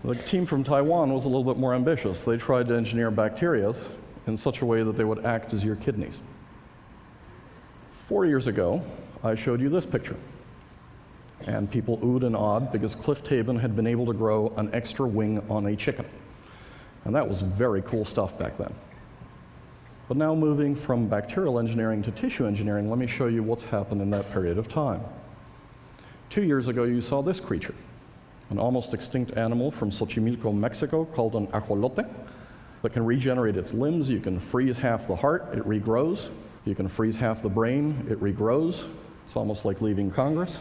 The team from Taiwan was a little bit more ambitious. They tried to engineer bacteria in such a way that they would act as your kidneys. 4 years ago, I showed you this picture. And people oohed and awed because Cliff Tabin had been able to grow an extra wing on a chicken. And that was very cool stuff back then. But now moving from bacterial engineering to tissue engineering, let me show you what's happened in that period of time. 2 years ago, you saw this creature, an almost extinct animal from Xochimilco, Mexico, called an ajolote, that can regenerate its limbs. You can freeze half the heart, it regrows. You can freeze half the brain, it regrows. It's almost like leaving Congress.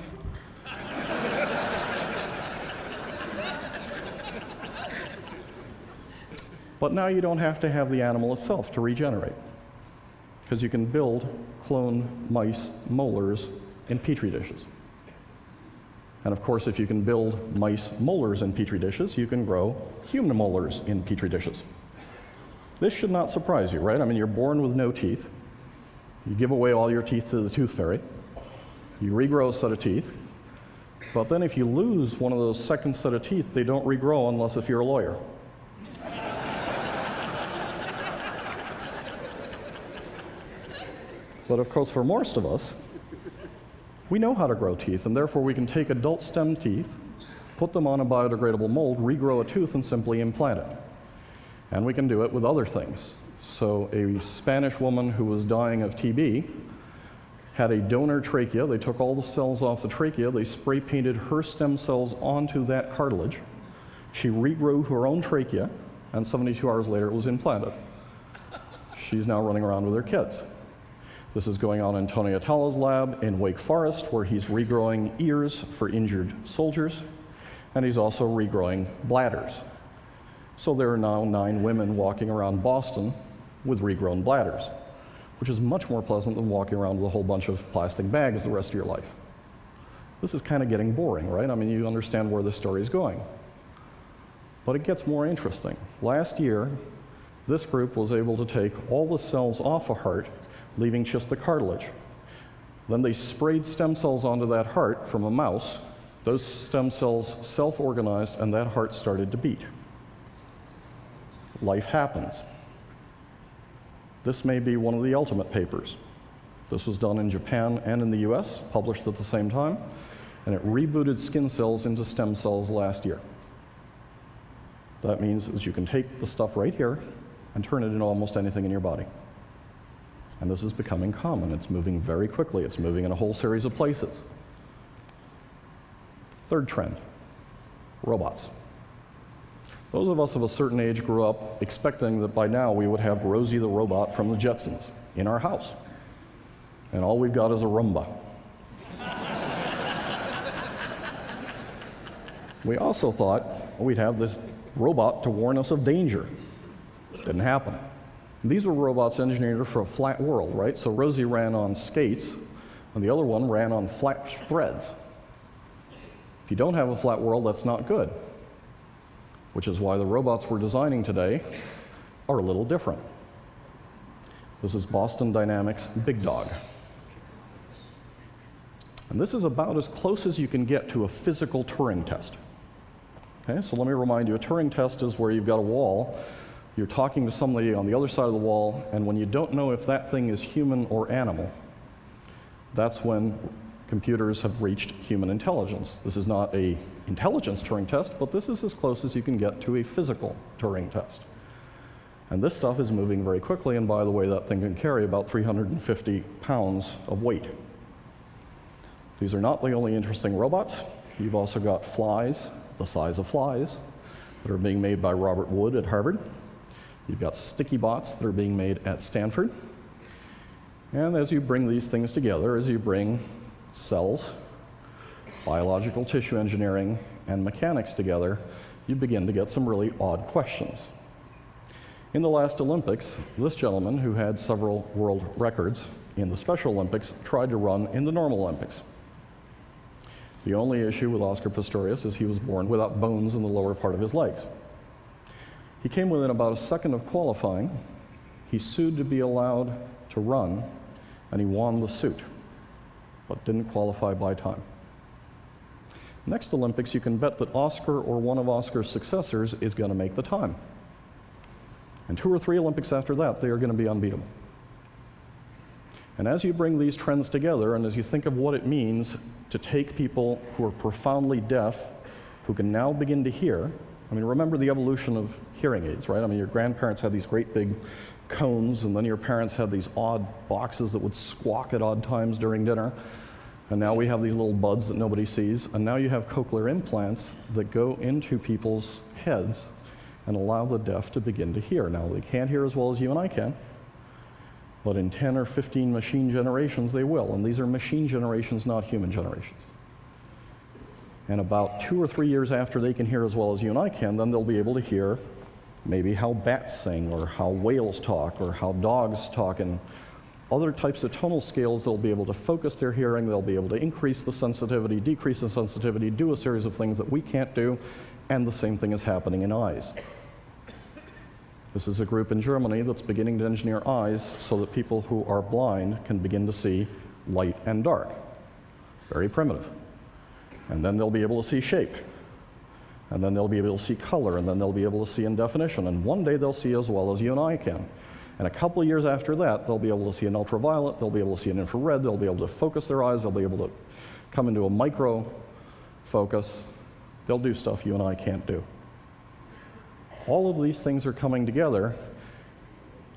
But now you don't have to have the animal itself to regenerate, because you can build clone mice molars in petri dishes. And of course, if you can build mice molars in petri dishes, you can grow human molars in petri dishes. This should not surprise you, right? I mean, you're born with no teeth. You give away all your teeth to the tooth fairy. You regrow a set of teeth. But then if you lose one of those second set of teeth, they don't regrow unless if you're a lawyer. But of course, for most of us, we know how to grow teeth, and therefore we can take adult stem teeth, put them on a biodegradable mold, regrow a tooth, and simply implant it. And we can do it with other things. So a Spanish woman who was dying of TB had a donor trachea. They took all the cells off the trachea, they spray painted her stem cells onto that cartilage. She regrew her own trachea, and 72 hours later it was implanted. She's now running around with her kids. This is going on in Tony Atala's lab in Wake Forest, where he's regrowing ears for injured soldiers, and he's also regrowing bladders. So there are now 9 women walking around Boston with regrown bladders, which is much more pleasant than walking around with a whole bunch of plastic bags the rest of your life. This is kind of getting boring, right? I mean, you understand where this story is going. But it gets more interesting. Last year, this group was able to take all the cells off a heart, leaving just the cartilage. Then they sprayed stem cells onto that heart from a mouse. Those stem cells self-organized, and that heart started to beat. Life happens. This may be one of the ultimate papers. This was done in Japan and in the US, published at the same time, and it rebooted skin cells into stem cells last year. That means that you can take the stuff right here and turn it into almost anything in your body. And this is becoming common. It's moving very quickly. It's moving in a whole series of places. Third trend, robots. Those of us of a certain age grew up expecting that by now we would have Rosie the robot from the Jetsons in our house. And all we've got is a Roomba. We also thought we'd have this robot to warn us of danger. Didn't happen. These were robots engineered for a flat world, right? So Rosie ran on skates, and the other one ran on flat threads. If you don't have a flat world, that's not good, which is why the robots we're designing today are a little different. This is Boston Dynamics Big Dog. And this is about as close as you can get to a physical Turing test. Okay, so let me remind you, a Turing test is where you've got a wall. You're talking to somebody on the other side of the wall, and when you don't know if that thing is human or animal, that's when computers have reached human intelligence. This is not an intelligence Turing test, but this is as close as you can get to a physical Turing test. And this stuff is moving very quickly, and by the way, that thing can carry about 350 pounds of weight. These are not the only interesting robots. You've also got flies, the size of flies, that are being made by Robert Wood at Harvard. You've got sticky bots that are being made at Stanford. And as you bring these things together, as you bring cells, biological tissue engineering, and mechanics together, you begin to get some really odd questions. In the last Olympics, this gentleman, who had several world records in the Special Olympics, tried to run in the normal Olympics. The only issue with Oscar Pistorius is he was born without bones in the lower part of his legs. He came within about a second of qualifying. He sued to be allowed to run, and he won the suit, but didn't qualify by time. Next Olympics, you can bet that Oscar or one of Oscar's successors is going to make the time. And 2 or 3 Olympics after that, they are going to be unbeatable. And as you bring these trends together, and as you think of what it means to take people who are profoundly deaf, who can now begin to hear, I mean, remember the evolution of hearing aids, right? I mean, your grandparents had these great big cones, and then your parents had these odd boxes that would squawk at odd times during dinner. And now we have these little buds that nobody sees, and now you have cochlear implants that go into people's heads and allow the deaf to begin to hear. Now, they can't hear as well as you and I can, but in 10 or 15 machine generations, they will. And these are machine generations, not human generations. And about 2 or 3 years after they can hear as well as you and I can, then they'll be able to hear maybe how bats sing, or how whales talk, or how dogs talk, and other types of tonal scales. They'll be able to focus their hearing, they'll be able to increase the sensitivity, decrease the sensitivity, do a series of things that we can't do, and the same thing is happening in eyes. This is a group in Germany that's beginning to engineer eyes so that people who are blind can begin to see light and dark. Very primitive. And then they'll be able to see shape. And then they'll be able to see color, and then they'll be able to see in definition. And one day they'll see as well as you and I can. And a couple of years after that, they'll be able to see an ultraviolet, they'll be able to see an infrared, they'll be able to focus their eyes, they'll be able to come into a micro focus. They'll do stuff you and I can't do. All of these things are coming together,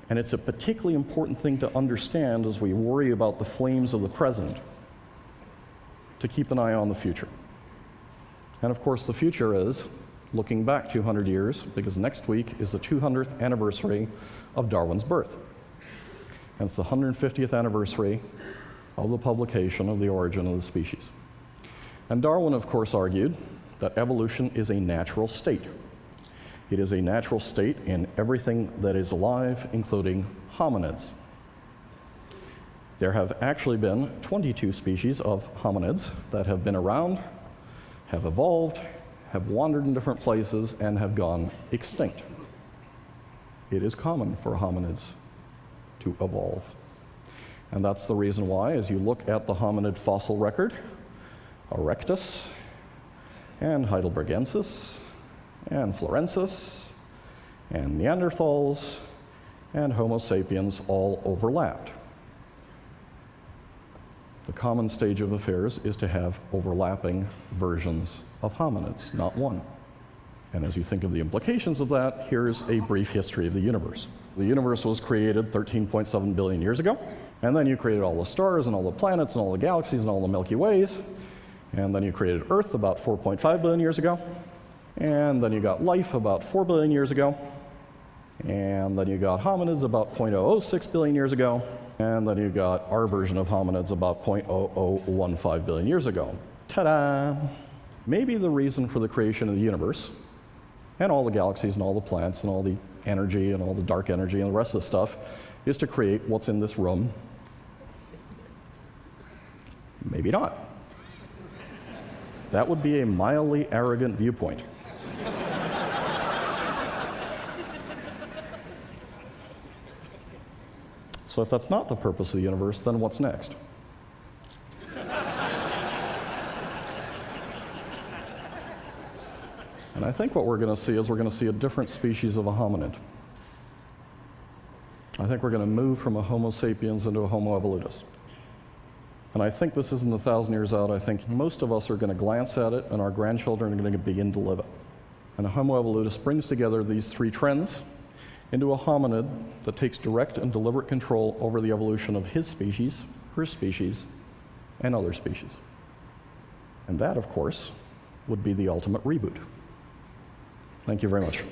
and it's a particularly important thing to understand as we worry about the flames of the present, to keep an eye on the future. And of course, the future is looking back 200 years, because next week is the 200th anniversary of Darwin's birth. And it's the 150th anniversary of the publication of The Origin of the Species. And Darwin, of course, argued that evolution is a natural state. It is a natural state in everything that is alive, including hominids. There have actually been 22 species of hominids that have been around, have evolved, have wandered in different places, and have gone extinct. It is common for hominids to evolve. And that's the reason why, as you look at the hominid fossil record, Erectus, and Heidelbergensis, and Florensis, and Neanderthals, and Homo sapiens all overlapped. The common stage of affairs is to have overlapping versions of hominids, not one. And as you think of the implications of that, here's a brief history of the universe. The universe was created 13.7 billion years ago, and then you created all the stars and all the planets and all the galaxies and all the Milky Ways, and then you created Earth about 4.5 billion years ago, and then you got life about 4 billion years ago, and then you got hominids about 0.006 billion years ago, and then you got our version of hominids about 0.0015 billion years ago. Ta-da! Maybe the reason for the creation of the universe, and all the galaxies and all the planets and all the energy and all the dark energy and the rest of the stuff, is to create what's in this room. Maybe not. That would be a mildly arrogant viewpoint. So if that's not the purpose of the universe, then what's next? And I think what we're going to see is we're going to see a different species of a hominid. I think we're going to move from a Homo sapiens into a Homo evolutus. And I think this isn't 1,000 years out. I think most of us are going to glance at it, and our grandchildren are going to begin to live it. And a Homo evolutus brings together these three trends into a hominid that takes direct and deliberate control over the evolution of his species, her species, and other species. And that, of course, would be the ultimate reboot. Thank you very much.